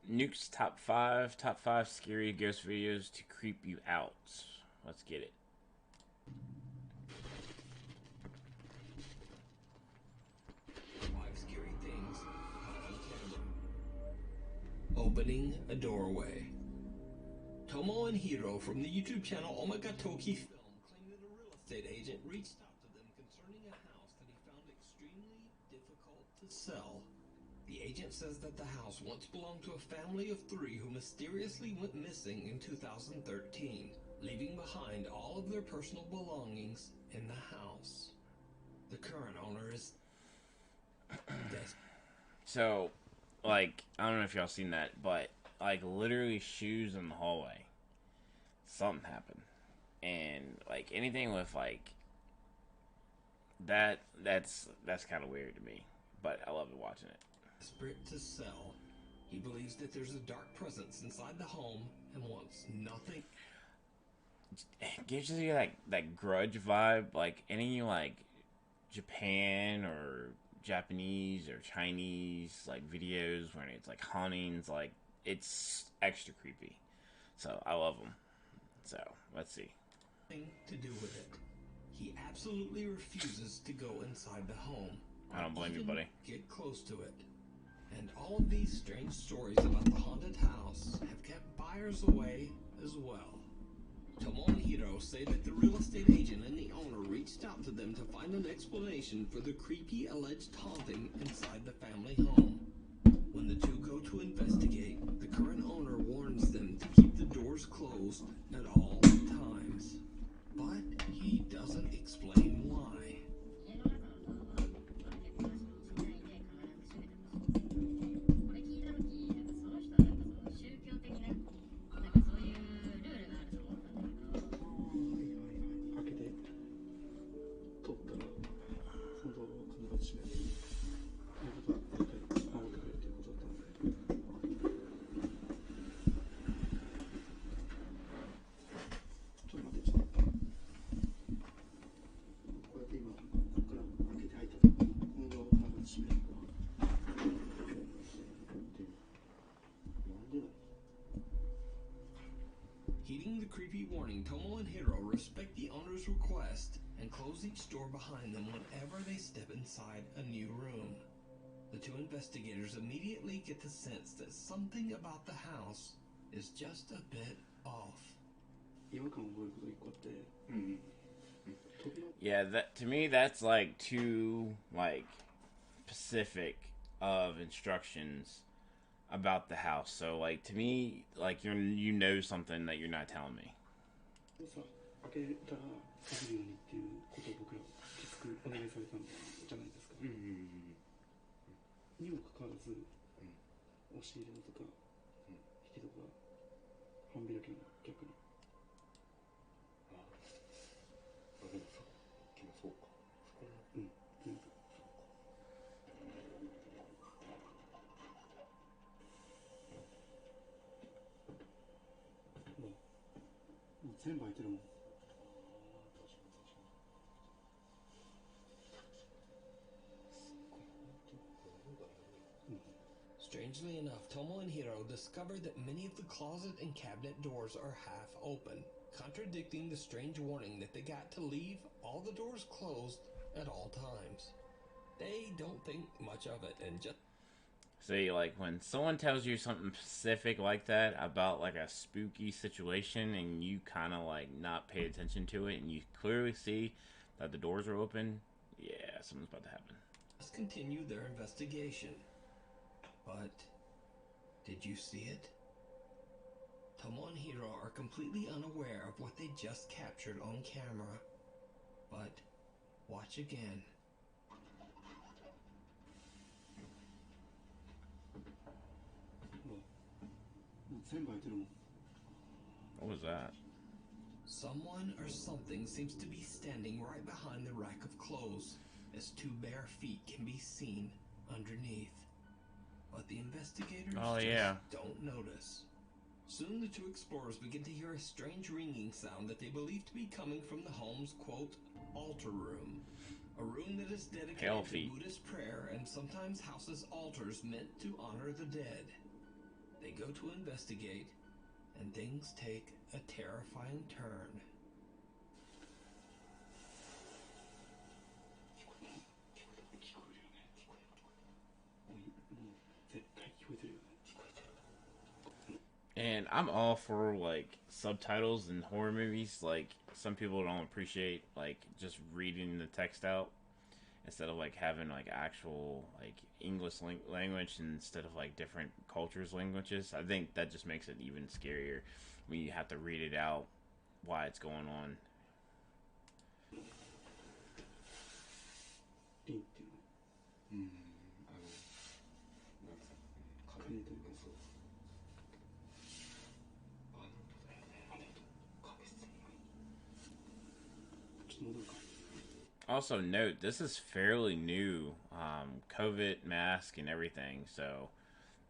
Nuke's top five scary ghost videos to creep you out. Let's get it. Five scary things caught on camera. Opening a doorway. Tomo and Hiro from the YouTube channel Omagatoki Film claim that a real estate agent reached out to them concerning a house that he found extremely difficult to sell. The agent says that the house once belonged to a family of 3 who mysteriously went missing in 2013, leaving behind all of their personal belongings in the house. The current owner is dead. So, like, I don't know if y'all seen that, but like literally shoes in the hallway. Something happened, and like anything with like that's kind of weird to me, but I love watching it. Desperate to sell. He believes that there's a dark presence inside the home and wants nothing. It gives you that grudge vibe, like any like Japan or Japanese or Chinese like videos when it's like hauntings, like it's extra creepy. So I love them. So let's see. To do with it. He absolutely refuses to go inside the home. I don't blame you, buddy. Get close to it. And all of these strange stories about the haunted house have kept buyers away as well. Tomo and Hiro say that the real estate agent and the owner reached out to them to find an explanation for the creepy alleged haunting inside the family home. When the two go to investigate, the current owner warns them to keep the doors closed at all times. But he doesn't explain why. Heeding the creepy warning, Tomo and Hiro respect the owner's request and close each door behind them whenever they step inside a new room. The two investigators immediately get the sense that something about the house is just a bit off. Yeah, that to me that's like too like specific of instructions about the house. So like to me, like you know something that you're not telling me. 全部開いてるもん。 Strangely enough, Tomo and Hiro discover that many of the closet and cabinet doors are half open, contradicting the strange warning that they got to leave all the doors closed at all times. They don't think much of it and just See, like when someone tells you something specific like that about like a spooky situation and you kind of like not pay attention to it and you clearly see that the doors are open, yeah, something's about to happen. continue their investigation. But did you see it? Tomo and Hiro are completely unaware of what they just captured on camera. But watch again. What was that? Someone or something seems to be standing right behind the rack of clothes, as 2 bare feet can be seen underneath. But the investigators don't notice. Soon the 2 explorers begin to hear a strange ringing sound that they believe to be coming from the home's, quote, altar room. A room that is dedicated to Buddhist prayer and sometimes houses altars meant to honor the dead. They go to investigate, and things take a terrifying turn. And I'm all for like subtitles in horror movies. Like some people don't appreciate like just reading the text out instead of like having like actual like English language instead of like different cultures languages. I think that just makes it even scarier when you have to read it out why it's going on. リンっていうのなんかさ隠れてるそうあ本当だよねありがとう確実にちょっと戻るか Also, note this is fairly new, COVID mask and everything. So,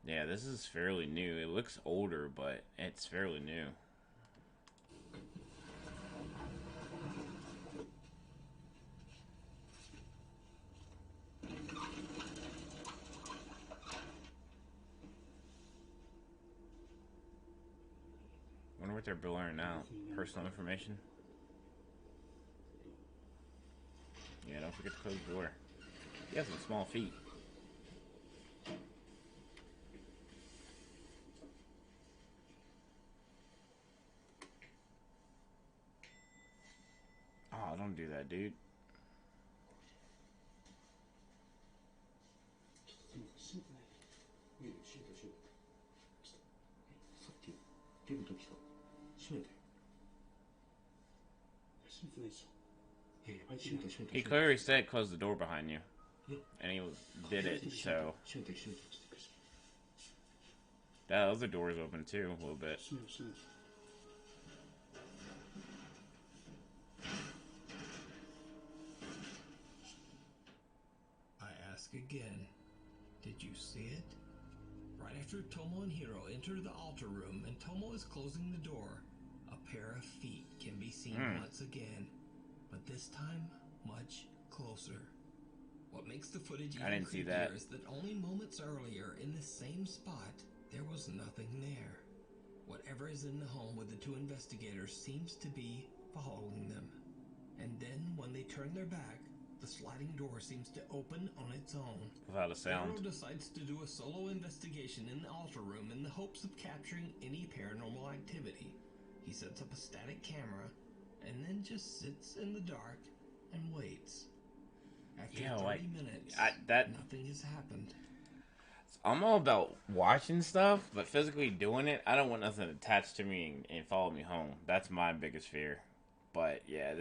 yeah, this is fairly new. It looks older, but it's fairly new. Wonder what they're blurring out. Personal information. Yeah, don't forget to close the door. He has some small feet. Oh, don't do that, dude. ちょっとすみません閉めてないいいよ閉めて閉めてちょっとさっき出る時さ閉めて閉めてないでしょいやいや閉めた閉めた He clearly said close the door behind you. Yeah. And he did it, so. 閉めて閉めてちょっと That other door is open too, a little bit. 閉めて閉めて I ask again, did you see it? Right after Tomo and Hiro enter the altar room and Tomo is closing the door, a pair of feet can be seen once again, but this time much closer. What makes the footage I even didn't see creepier that. is that only moments earlier in the same spot, there was nothing there. Whatever is in the home with the two investigators seems to be following them. And then when they turn their back, the sliding door seems to open on its own. Without a sound. Hiro decides to do a solo investigation in the altar room in the hopes of capturing any paranormal activity. He sets up a static camera and then just sits in the dark and waits. After 30 minutes, nothing has happened. I'm all about watching stuff, but physically doing it, I don't want nothing attached to me and follow me home. That's my biggest fear. But yeah,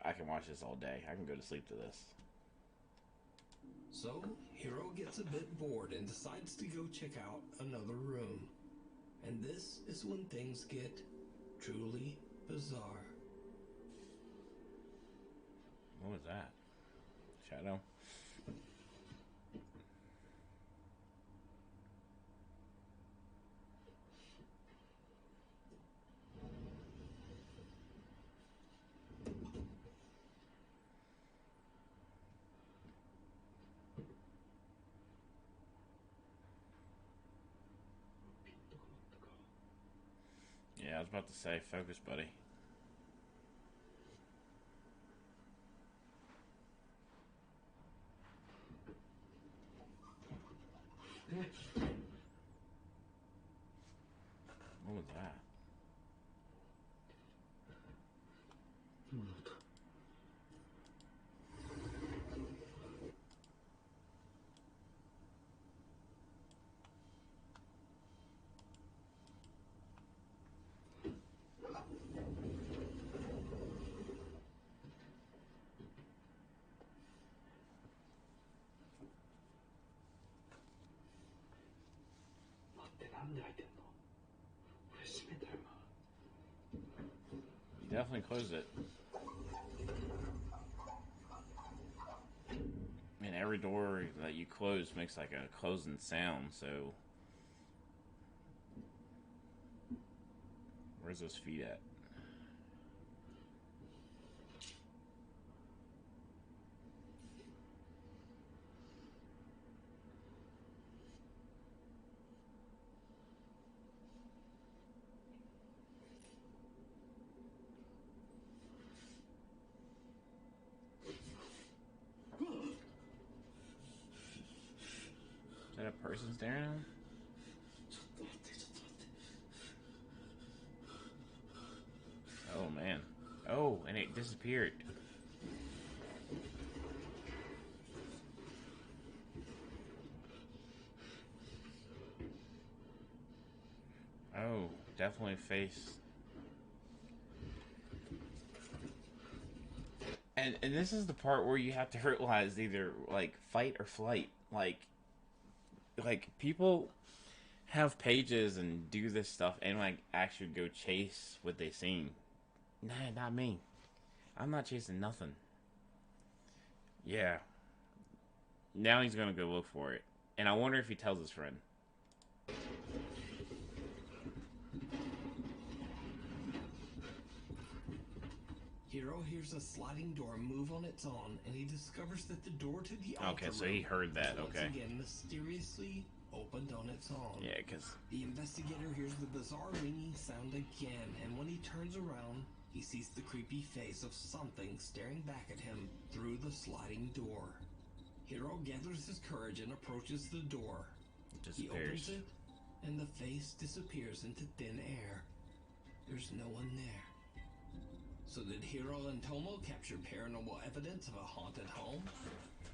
I can watch this all day. I can go to sleep to this. So, Hiro gets a bit bored and decides to go check out another room. And this is when things get truly bizarre. What was that? Shadow? Yeah, I was about to say, focus, buddy. What was that? なんで開いてんのこれ閉めたよな You definitely closed it. And every door that you close makes like a closing sound, so... Where's those feet at? around? ちょっと待ってちょっと待って Oh man. Oh, and it disappeared. Oh, definitely face. And this is the part where you have to realize either like fight or flight. Like people have pages and do this stuff and like actually go chase what they seen. Nah, not me. I'm not chasing nothing. Yeah. Now he's gonna go look for it. And I wonder if he tells his friend. Hiro hears a sliding door move on its own, and he discovers that the door to the altar Okay, so he heard that, once okay. again mysteriously opened on its own. Yeah, because The investigator hears the bizarre ringing sound again, and when he turns around, he sees the creepy face of something staring back at him through the sliding door. Hiro gathers his courage and approaches the door. it He opens disappears. it, and the face disappears into thin air. There's no one there. So did Hiro and Tomo capture paranormal evidence of a haunted home?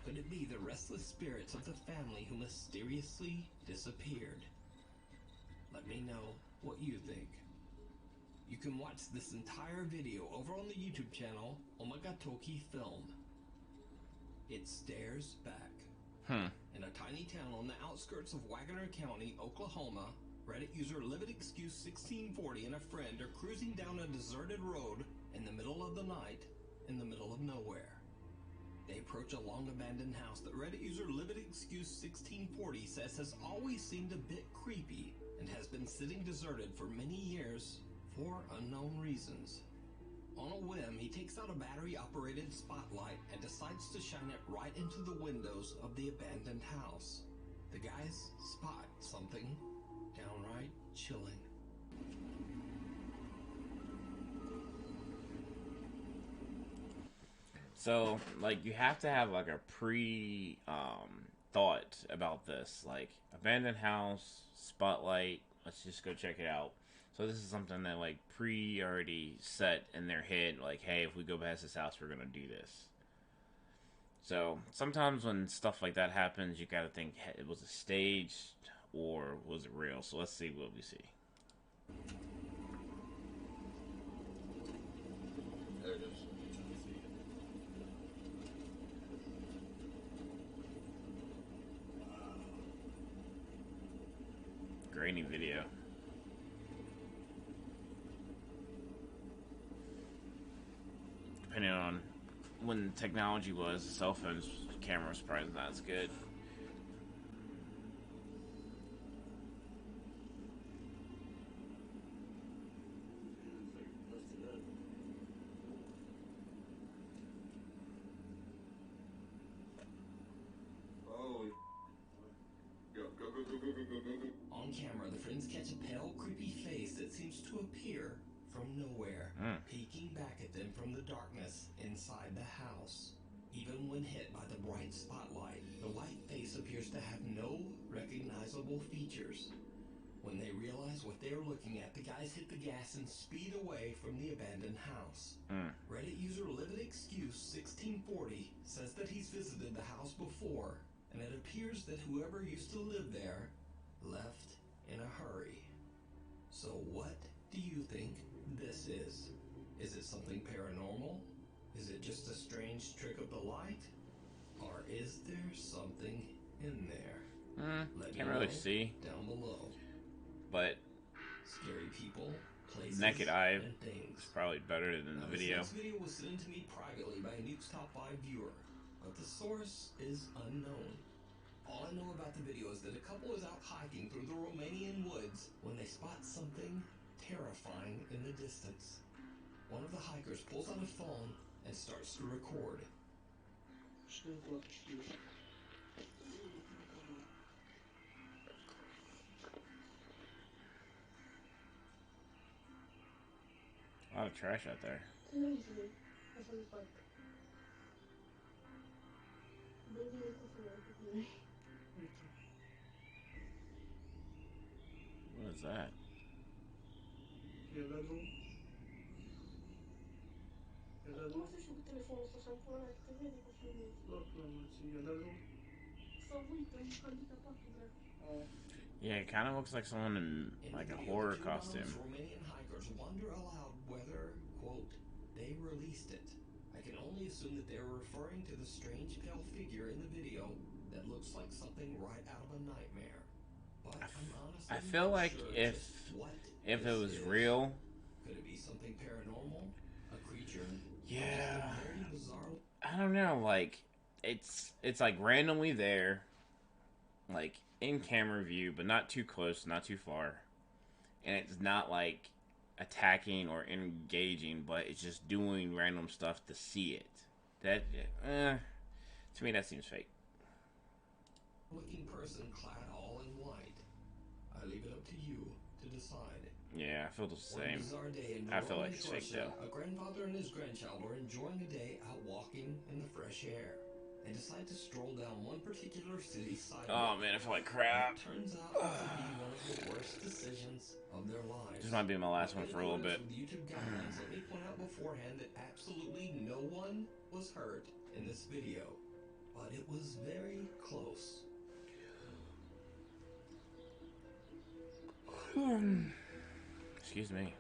Could it be the restless spirits of the family who mysteriously disappeared? Let me know what you think. You can watch this entire video over on the YouTube channel Omagatoki Film. It stares back. In a tiny town on the outskirts of Wagner County, Oklahoma, Reddit user LividExcuse1640 and a friend are cruising down a deserted road in the middle of the night, in the middle of nowhere. They approach a long abandoned house that Reddit user LividExcuse1640 says has always seemed a bit creepy and has been sitting deserted for many years for unknown reasons. On a whim, he takes out a battery-operated spotlight and decides to shine it right into the windows of the abandoned house. The guys spot something downright chilling. So, like, you have to have, like, a thought about this. Like, abandoned house, spotlight, let's just go check it out. So this is something that, like, already set in their head, like, hey, if we go past this house, we're gonna do this. So, sometimes when stuff like that happens, you gotta think, hey, it was a staged, or was it real? So let's see what we see. There it is. Grainy video. Depending on when technology was, the cell phone's camera was probably not as good. Oh, go, go, go, go, go, go, go, go, go. On camera, the friends catch a pale, creepy face that seems to appear from nowhere, peeking back at them from the darkness inside the house. Even when hit by the bright spotlight, the white face appears to have no recognizable features. When they realize what they are looking at, the guys hit the gas and speed away from the abandoned house. Reddit user LividExcuse1640 says that he's visited the house before, and it appears that whoever used to live there left in a hurry. So what do you think this is? Is it something paranormal? Is it just a strange trick of the light? Or is there something in there? Can't really see, Down below. but Scary people, places, naked eye and things. is probably better than the video. This video was sent to me privately by a Nukes Top 5 viewer, but the source is unknown. All I know about the video is that a couple is out hiking through the Romanian woods when they spot something terrifying in the distance. One of the hikers pulls out a phone and starts to record. A lot of trash out there. What is that? Como se chama o telefone? Só chama por lá, quer ver? Yeah, it kind of looks like someone in In like the a video, the horror two anonymous costume. Romanian hikers wonder aloud whether, quote, they released it. I can only assume that they're referring to the strange pale figure in the video that looks like something right out of a nightmare. But I'm I honestly feel not like sure if just what it this was is. real, Could it be something paranormal? A creature? Or just yeah, a very bizarre... I don't know. Like it's like randomly there, like in camera view, but not too close, not too far, and it's not like attacking or engaging, but it's just doing random stuff to see it. That to me that seems fake. looking person clad all in white. I leave it up to you to decide. Yeah, I feel the One same. bizarre day in I feel like Voronezh, it's fake Russia, though. a grandfather and his grandchild were enjoying a day out walking in the fresh air. They decide to stroll down one particular city Oh sidewalk. man, I feel like And crap. it turns out to be one of the worst decisions of their lives. This might be my last Now, one in for a little accordance bit. with YouTube guidelines, let me point out beforehand that absolutely no one was hurt in this video. But it was very close. Excuse me.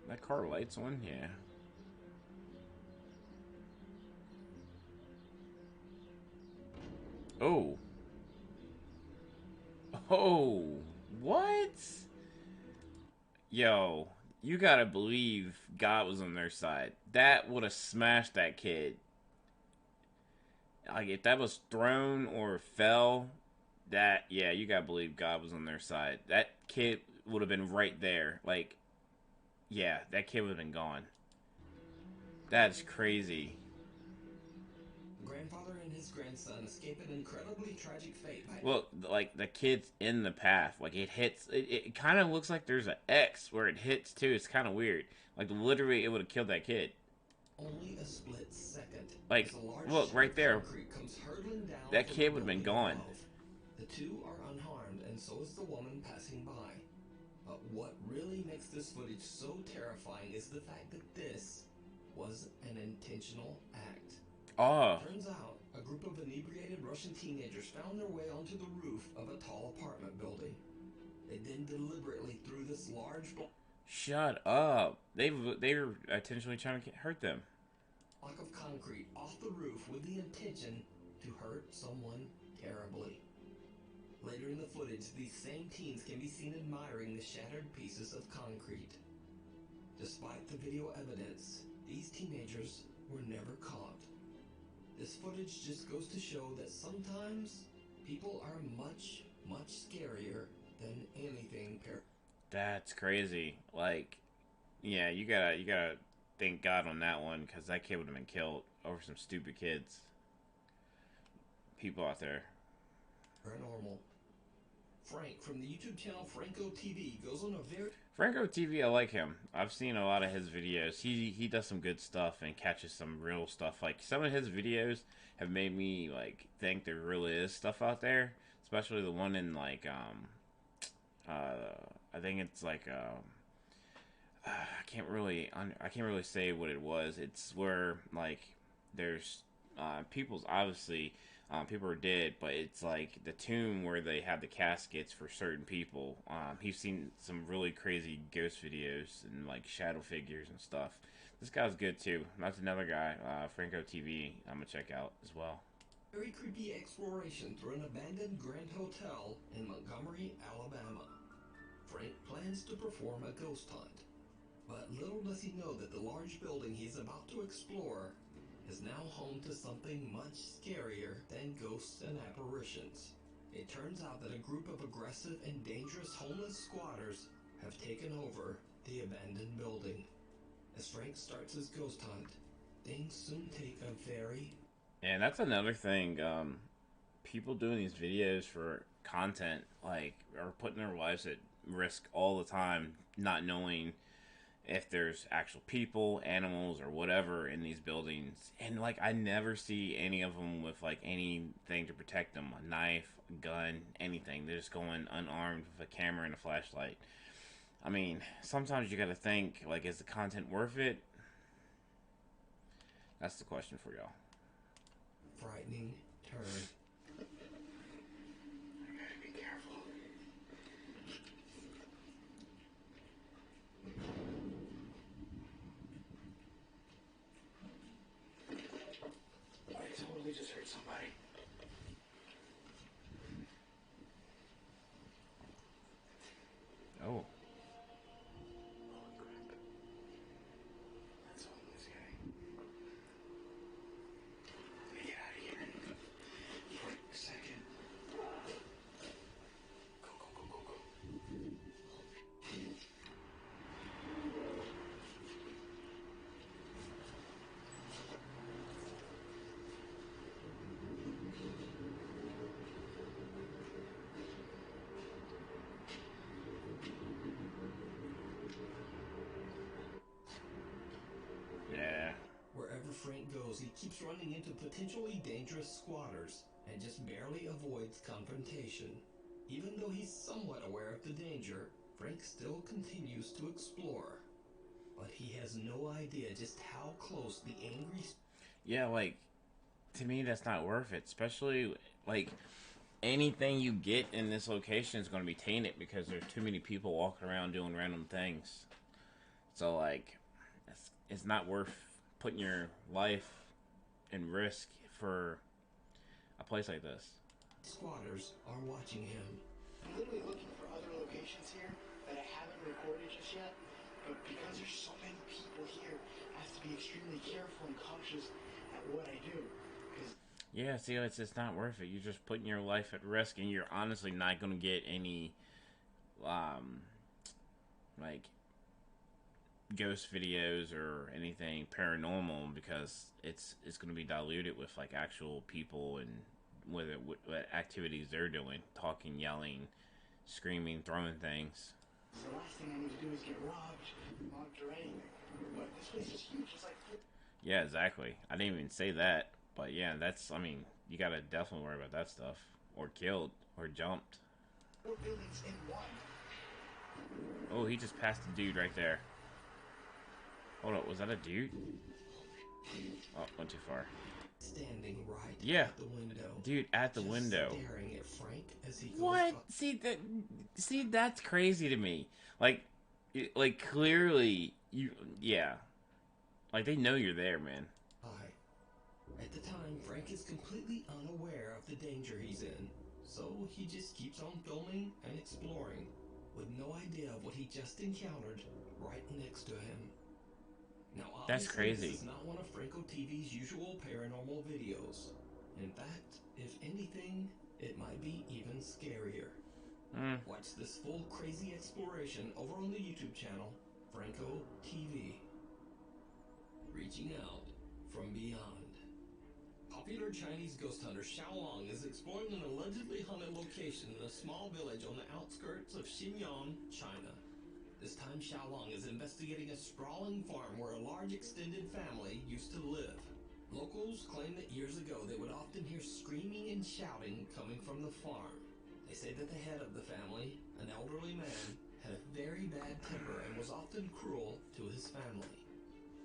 That car lights on? Yeah. Oh. Oh. What? Yo, you gotta believe God was on their side. That would have smashed that kid. Like, if that was thrown or fell, that, yeah, you gotta believe God was on their side. That kid would have been right there. Like, yeah, that kid would have been gone. That's crazy. Grandfather and his grandson escape an incredibly tragic fate by... Look, like the kid's in the path. Like it hits. It kind of looks like there's an X where it hits too. It's kind of weird. Like literally, it would have killed that kid. Only a split second. Like, As a large look sheet right of there. concrete comes hurtling down That from the kid would have been building gone. above. The two are unharmed, and so is the woman passing by. But what really makes this footage so terrifying is the fact that this was an intentional act. Oh, Turns out, a group of inebriated Russian teenagers found their way onto the roof of a tall apartment building. They then deliberately threw this large shut up. They were intentionally trying to hurt them. block of concrete off the roof with the intention to hurt someone terribly. Later in the footage, these same teens can be seen admiring the shattered pieces of concrete. Despite the video evidence, these teenagers were never caught. This footage just goes to show that sometimes people are much, much scarier than anything That's crazy. Like, yeah, you gotta thank God on that one because that kid would have been killed over some stupid kids. People out there. paranormal. Frank from the YouTube channel Franco TV goes on a very... Franco TV, I like him. I've seen a lot of his videos. He does some good stuff and catches some real stuff. Like some of his videos have made me like think there really is stuff out there. Especially the one in like I think it's like I can't really say what it was. It's where like there's people's obviously people are dead, but it's like the tomb where they have the caskets for certain people. He's seen some really crazy ghost videos and like shadow figures and stuff. This guy's good too. That's another guy, Franco TV. I'm gonna check out as well. very creepy exploration through an abandoned Grand Hotel in Montgomery, Alabama. Frank plans to perform a ghost hunt, but little does he know that the large building he's about to explore is now home to something much scarier than ghosts and apparitions. It turns out that a group of aggressive and dangerous homeless squatters have taken over the abandoned building. As Frank starts his ghost hunt, things soon take a very... And that's another thing. People doing these videos for content like are putting their lives at risk all the time, not knowing if there's actual people, animals, or whatever in these buildings. And like, I never see any of them with like anything to protect them, a knife, a gun, anything. They're just going unarmed with a camera and a flashlight. I mean, sometimes you gotta think, like, is the content worth it? That's the question for y'all. Frightening turn. I gotta be careful. I totally just hurt somebody. Oh. Holy crap. That's all this guy. Let me get out of here. For a second. Go, go, go, go, go. Yeah. Wherever Frank goes, he keeps running into potentially dangerous squatters and just barely avoids confrontation. Even though he's somewhat aware of the danger, Frank still continues to explore. But he has no idea just how close the angry... Yeah, like, to me, that's not worth it. Especially, like, anything you get in this location is going to be tainted because there's too many people walking around doing random things. So, like, it's not worth putting your life in risk for a place like this. Squatters are watching him. I'm literally looking for other locations here that I haven't recorded just yet, but because there's so many people here, I have to be extremely careful and cautious at what I do. Yeah, see, it's just not worth it. You're just putting your life at risk, and you're honestly not going to get any, like, ghost videos or anything paranormal because it's going to be diluted with like actual people and what activities they're doing, talking, yelling, screaming, throwing things. So the last thing I need to do is get robbed, mugged, or anything. But this place is huge. It's like Yeah, exactly. I didn't even say that, but yeah, that's. I mean, you gotta definitely worry about that stuff, or killed, or jumped. 4 buildings in one. Oh, he just passed the dude right there. Hold up, was that a dude? Oh, went too far. Standing right Yeah, at the window. dude, at the just window. Staring at Frank as he goes What? up. See, that's crazy to me. Like clearly, yeah. Like, they know you're there, man. Hi. At the time, Frank is completely unaware of the danger he's in, so he just keeps on filming and exploring, with no idea of what he just encountered right next to him. Now, That's obviously, crazy. this is not one of Franco TV's usual paranormal videos. In fact, if anything, it might be even scarier. Watch this full crazy exploration over on the YouTube channel, Franco TV. Reaching out from beyond. Popular Chinese ghost hunter Xiaolong is exploring an allegedly haunted location in a small village on the outskirts of Xinjiang, China. This time Xiaolong is investigating a sprawling farm where a large extended family used to live. Locals claim that years ago they would often hear screaming and shouting coming from the farm. They say that the head of the family, an elderly man, had a very bad temper and was often cruel to his family.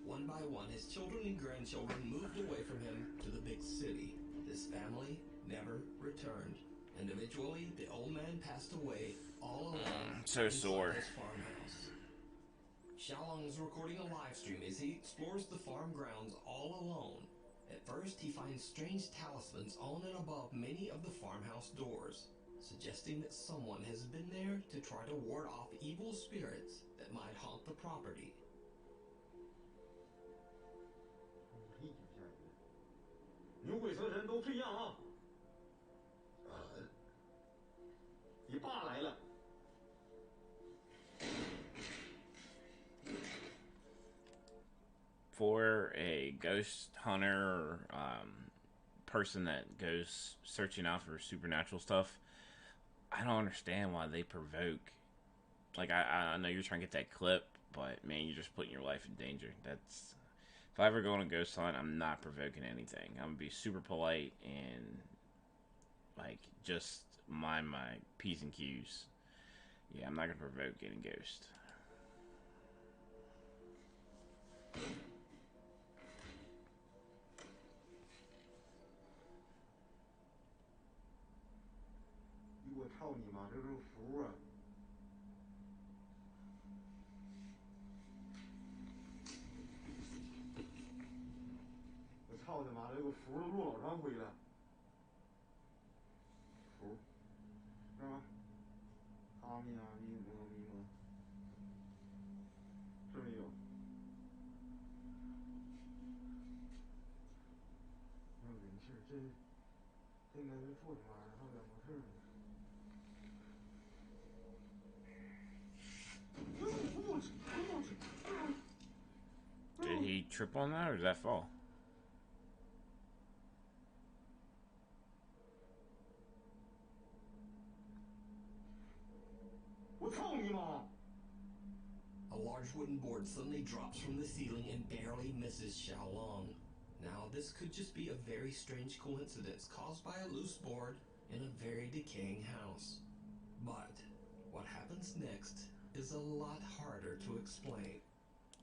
One by one, his children and grandchildren moved away from him to the big city. This family never returned, and eventually the old man passed away all alone So inside sore. his farmhouse. Xiaolong is recording a live stream as he explores the farm grounds all alone. At first, he finds strange talismans on and above many of the farmhouse doors, suggesting that someone has been there to try to ward off evil spirits that might haunt the property. 牛鬼蛇神都退让啊！你爸来了。 For a ghost hunter or person that goes searching out for supernatural stuff, I don't understand why they provoke. Like, I know you're trying to get that clip but man, you're just putting your life in danger. That's if I ever go on a ghost hunt, I'm not provoking anything. I'm gonna be super polite and like just mind my p's and q's. Yeah, I'm not gonna provoke any ghost.我操你妈，这是符啊！我操他妈的，这个符都录老长回了。符，是吧？阿弥阿弥摩弥摩，这没有。没有人气儿，这应该是做他妈的，还有点没事儿呢。Did he trip on that or did that fall? 我操你妈！ A large wooden board suddenly drops from the ceiling and barely misses Xiaolong. Now, this could just be a very strange coincidence caused by a loose board in a very decaying house. But what happens next is a lot harder to explain.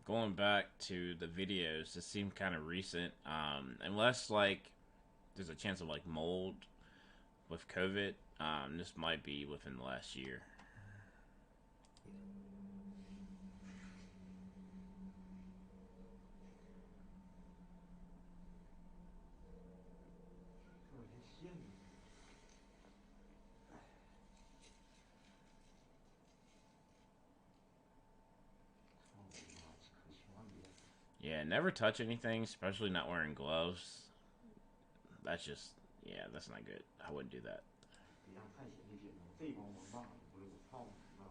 Going back to the videos, this seemed kind of recent. Unless like there's a chance of like mold with COVID, this might be within the last year. Yeah, never touch anything, especially not wearing gloves. That's just, yeah, that's not good. I wouldn't do that. 别让探险那些人这帮王八蛋，我操你妈！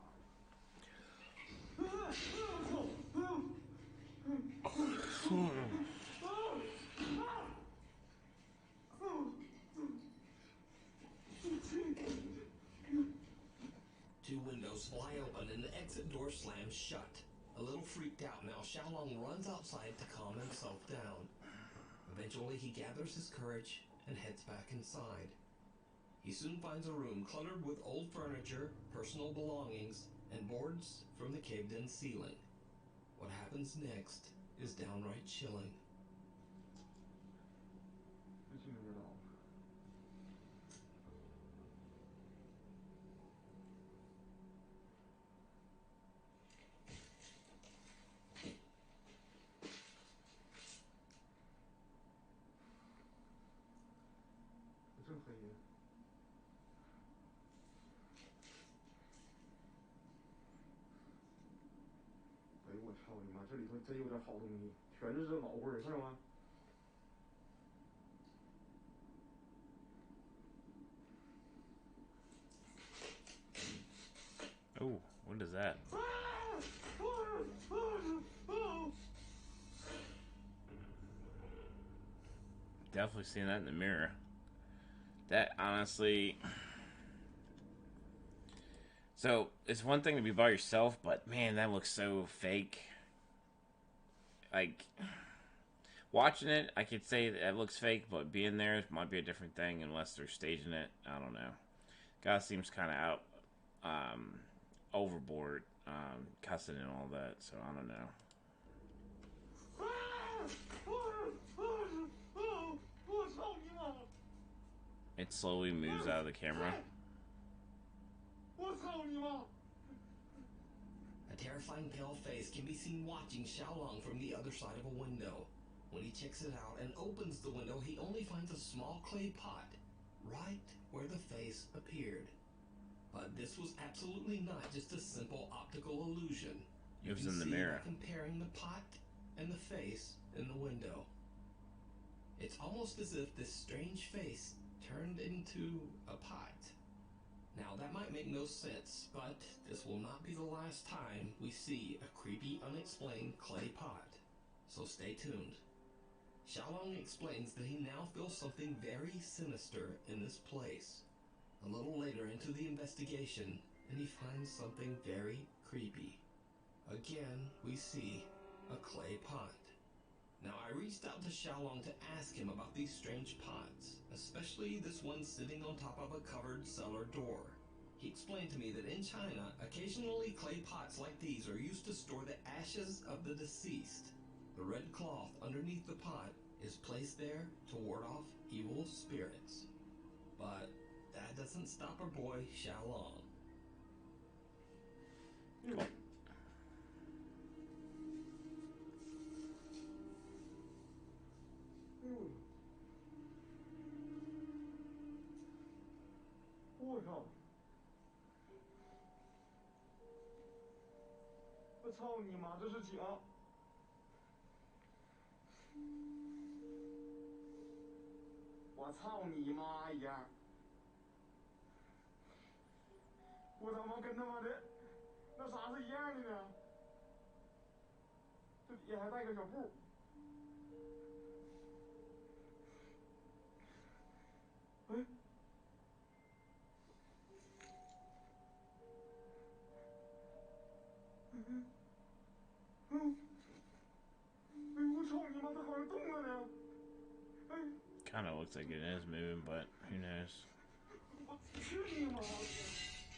Two windows fly open and the exit door slams shut. A little freaked out now, Xiaolong runs outside to calm himself down. Eventually, he gathers his courage and heads back inside. He soon finds a room cluttered with old furniture, personal belongings, and boards from the caved-in ceiling. What happens next is downright chilling. 不知道。真黑呀！哎呦我操你妈！这里头真有点好东西，全是这老味儿，看着吗？ Oh, what is that? Definitely seen that in the mirror. That honestly. So, it's one thing to be by yourself, but man, that looks so fake. Like, watching it, I could say that it looks fake, but being there might be a different thing unless they're staging it. I don't know. Guy seems kind of out, overboard, cussing and all that, so I don't know. It slowly moves out of the camera. A terrifying pale face can be seen watching Xiaolong from the other side of a window. When he checks it out and opens the window, he only finds a small clay pot right where the face appeared. But this was absolutely not just a simple optical illusion. It was in the mirror. Comparing the pot and the face in the window. It's almost as if this strange face turned into a pot. Now, that might make no sense, but this will not be the last time we see a creepy, unexplained clay pot. So stay tuned. Xiaolong explains that he now feels something very sinister in this place. A little later into the investigation, and he finds something very creepy. Again, we see a clay pot. Now, I reached out to Xiaolong to ask him about these strange pots, especially this one sitting on top of a covered cellar door. He explained to me that in China, occasionally clay pots like these are used to store the ashes of the deceased. The red cloth underneath the pot is placed there to ward off evil spirits. But that doesn't stop our boy Xiaolong. Cool. 我操！我操你妈！这是井！我操你妈呀！我他妈跟他妈的那啥是一样的呢？这底下还带个小布。哎。 Kind of looks like it is moving, but who knows?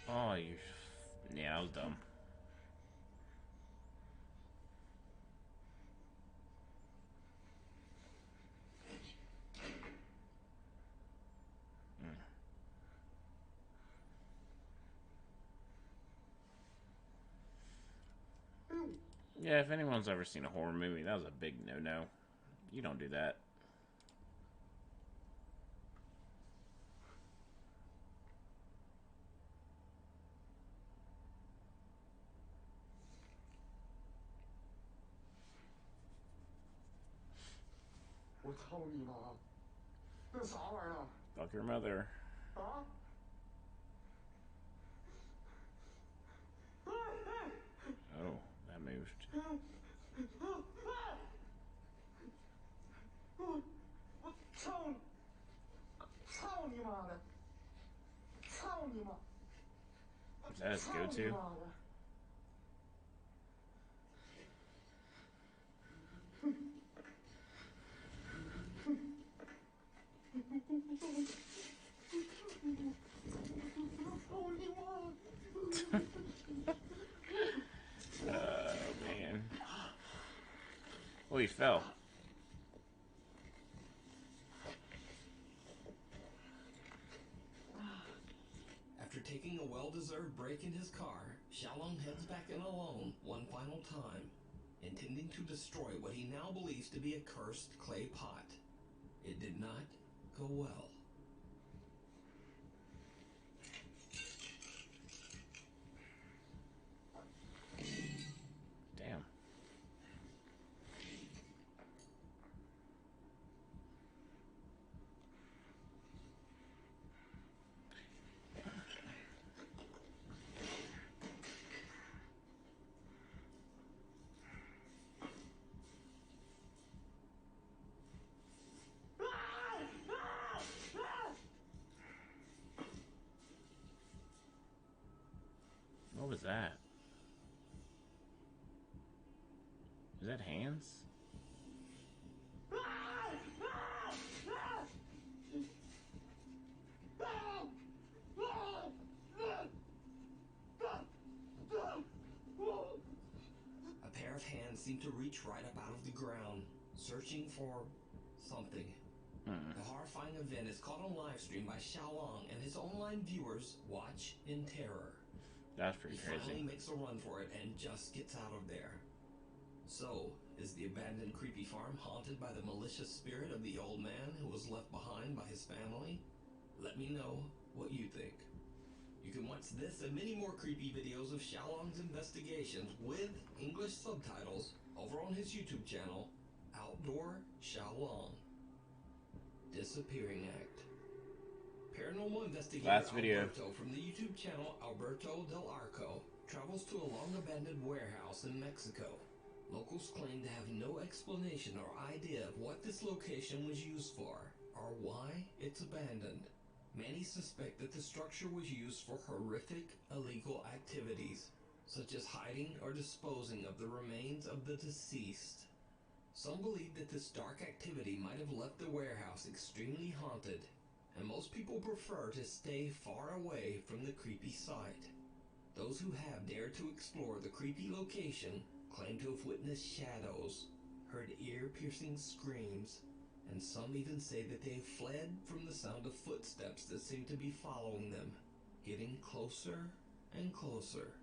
Oh, you. Yeah, that was dumb. Yeah, if anyone's ever seen a horror movie, that was a big no-no. You don't do that. Fuck your mother. Oh, that moved. Is that his go-to? Oh, man. Oh, he fell. After taking a well-deserved break in his car, Xiaolong heads back in alone one final time, intending to destroy what he now believes to be a cursed clay pot. It did not go well. Damn. What was that? Is that hands? A pair of hands seemed to reach right up out of the ground, searching for something. The horrifying event is caught on live stream by Xiaolong, and his online viewers watch in terror. That's pretty He crazy. finally makes a run for it and just gets out of there. So, is the abandoned creepy farm haunted by the malicious spirit of the old man who was left behind by his family? Let me know what you think. You can watch this and many more creepy videos of Xiaolong's investigations with English subtitles over on his YouTube channel, Outdoor Xiaolong. Disappearing Act. Paranormal investigator Last video. Alberto from the YouTube channel Alberto Del Arco travels to a long-abandoned warehouse in Mexico. Locals claim to have no explanation or idea of what this location was used for or why it's abandoned. Many suspect that the structure was used for horrific illegal activities, such as hiding or disposing of the remains of the deceased. Some believe that this dark activity might have left the warehouse extremely haunted, and most people prefer to stay far away from the creepy site. Those who have dared to explore the creepy location claim to have witnessed shadows, heard ear-piercing screams, and some even say that they have fled from the sound of footsteps that seem to be following them, getting closer and closer.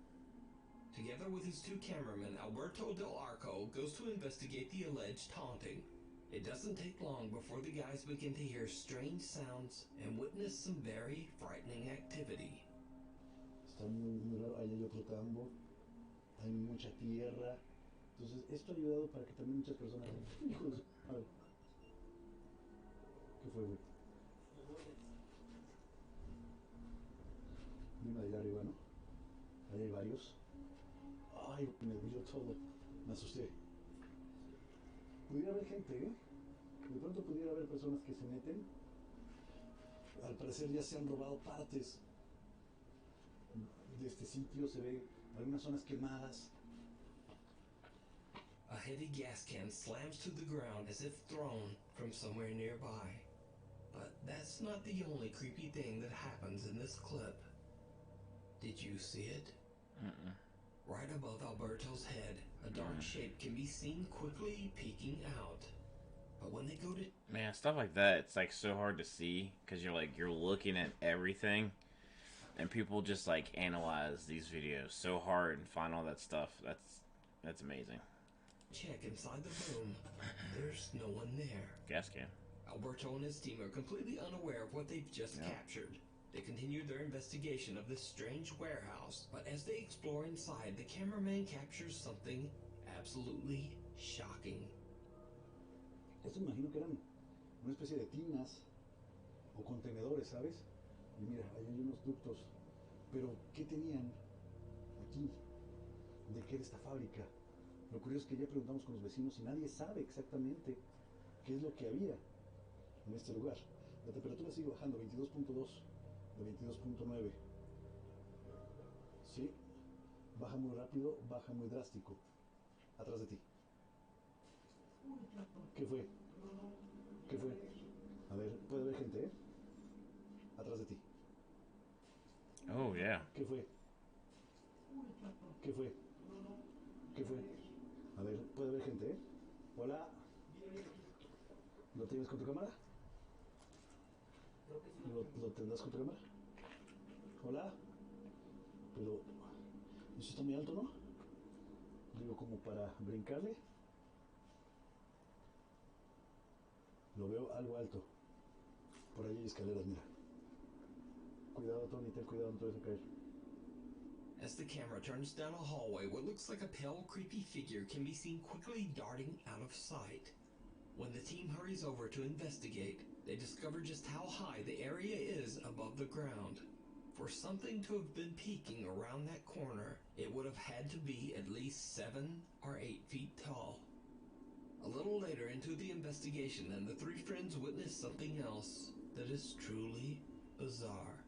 Together with his two cameramen, Alberto Del Arco goes to investigate the alleged haunting. It doesn't take long before the guys begin to hear strange sounds and witness some very frightening activity. Está muy, muy raro, ahí hay otro tambo, hay mucha tierra. Entonces, esto ha ayudado para que también muchas personas... Hijos, a ver. ¿Qué fue, güey? Vino de allá arriba, ¿no? Ahí hay varios. Ay, me brilló todo. Me asusté. Pudiera haber gente, ¿eh? De pronto pudiera haber personas que se meten. Al parecer ya se han robado partes de este sitio. Se ven algunas zonas quemadas. A heavy gas can slams to the ground as if thrown from somewhere nearby. But that's not the only creepy thing that happens in this clip. Did you see it? Mm-mm. Right above Alberto's head, a dark shape can be seen quickly peeking out. But when they go to... Man, stuff like that, it's like so hard to see because you're looking at everything, and people just like analyze these videos so hard and find all that stuff. That's amazing. check inside the room, there's no one there. Gas can. Alberto and his team are completely unaware of what they've just captured. They continue their investigation of this strange warehouse, but as they explore inside, the cameraman captures something absolutely shocking. Esto me imagino que eran una especie de tinas o contenedores, ¿sabes? Y mira, ahí hay unos ductos. Pero, ¿qué tenían aquí? ¿De qué era esta fábrica? Lo curioso es que ya preguntamos con los vecinos y nadie sabe exactamente qué es lo que había en este lugar. La temperatura sigue bajando, 22.2 de 22.9. Sí, baja muy rápido, baja muy drástico. Atrás de ti. ¿Qué fue? ¿Qué fue? A ver, puede haber gente, ¿eh? Atrás de ti. Oh, yeah. ¿Qué fue? ¿Qué fue? ¿Qué fue? A ver, puede haber gente, ¿eh? Hola. ¿Lo tienes con tu cámara? ¿Lo tendrás con tu cámara? Hola. Pero eso está muy alto, ¿no? Digo, como para brincarle. Lo veo algo alto. Por ahí hay escaleras, mira. Cuidado, Tony, ten cuidado, no te vayas a caer. As the camera turns down a hallway, what looks like a pale, creepy figure can be seen quickly darting out of sight. When the team hurries over to investigate, they discover just how high the area is above the ground. For something to have been peeking around that corner, it would have had to be at least 7 or 8 feet tall. A little later into the investigation, and the three friends witness something else that is truly bizarre.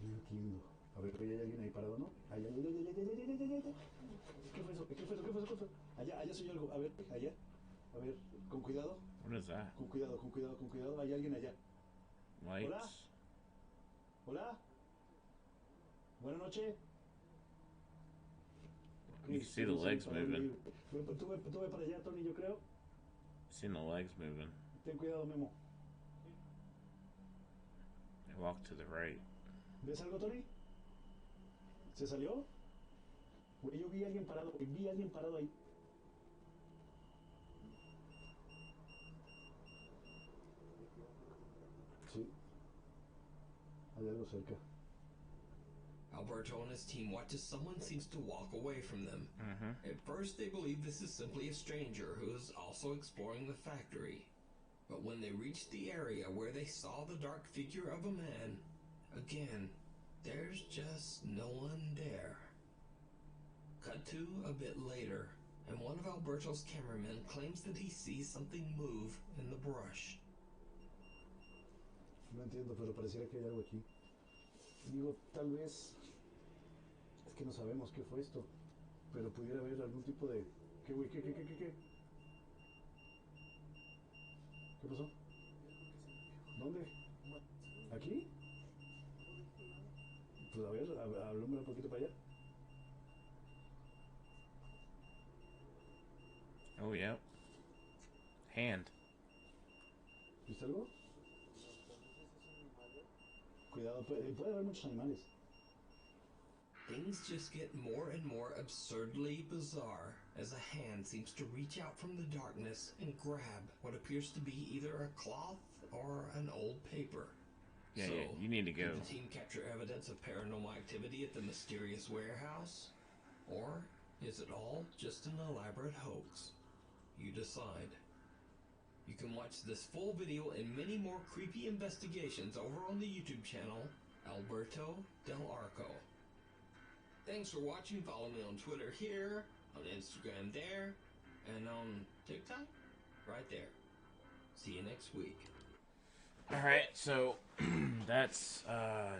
No entiendo. A ver, hay alguien ahí parado, ¿no? Allá. ¿Qué fue eso? ¿Qué fue eso? ¿Qué fue eso? Allá soy yo algo. A ver, allá. A ver, con cuidado. What is that? Con cuidado, con cuidado, con cuidado. Hay alguien allá. Lights? Hola. Hola. Buenas noches. You can see the legs moving. Tú ve para allá, Tony, yo creo. Seen the legs moving. Ten cuidado, Memo. They walk to the right. ¿Ves algo, Tony? ¿Se salió? Güey, yo vi a alguien parado ahí. Sí. Hay algo cerca. Alberto and his team watch as someone seems to walk away from them. At first, they believe this is simply a stranger who is also exploring the factory. But when they reached the area where they saw the dark figure of a man, again, there's just no one there. Cut to a bit later, and one of Alberto's cameramen claims that he sees something move in the brush. No entiendo, pero pareciera que hay algo aquí. Digo, tal vez, es que no sabemos qué fue esto, pero pudiera haber algún tipo de... ¿Qué, güey? ¿Qué? ¿Qué pasó? ¿Dónde? ¿Aquí? Pues a ver, alumbra un poquito para allá. Oh, yeah. Hand. ¿Viste algo? Cuidado, puede haber muchos animales. Things just get more and more absurdly bizarre as a hand seems to reach out from the darkness and grab what appears to be either a cloth or an old paper. Yeah, So, yeah, you need to go. did the team capture evidence of paranormal activity at the mysterious warehouse? Or is it all just an elaborate hoax? You decide. You can watch this full video and many more creepy investigations over on the YouTube channel, Alberto Del Arco. Thanks for watching. Follow me on Twitter here, on Instagram there, and on TikTok right there. See you next week. Alright, so that's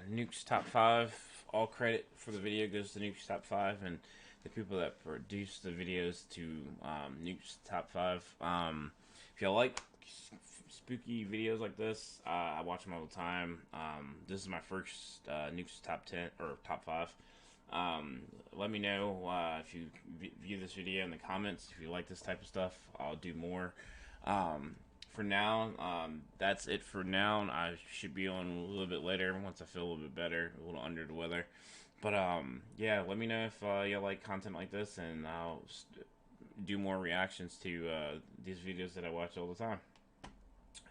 Nuke's Top 5. All credit for the video goes to Nuke's Top 5 and the people that produce the videos to Nuke's Top 5. If y'all like spooky videos like this, I watch them all the time. This is my first Nuke's Top 10 or Top 5. Let me know if you view this video in the comments. If you like this type of stuff, I'll do more. For now, that's it for now. I should be on a little bit later once I feel a little bit better, a little under the weather. But yeah, let me know if you like content like this, and I'll do more reactions to these videos that I watch all the time.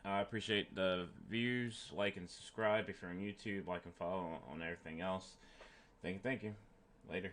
I appreciate the views. Like and subscribe if you're on YouTube. Like and follow on everything else. Thank you. Later.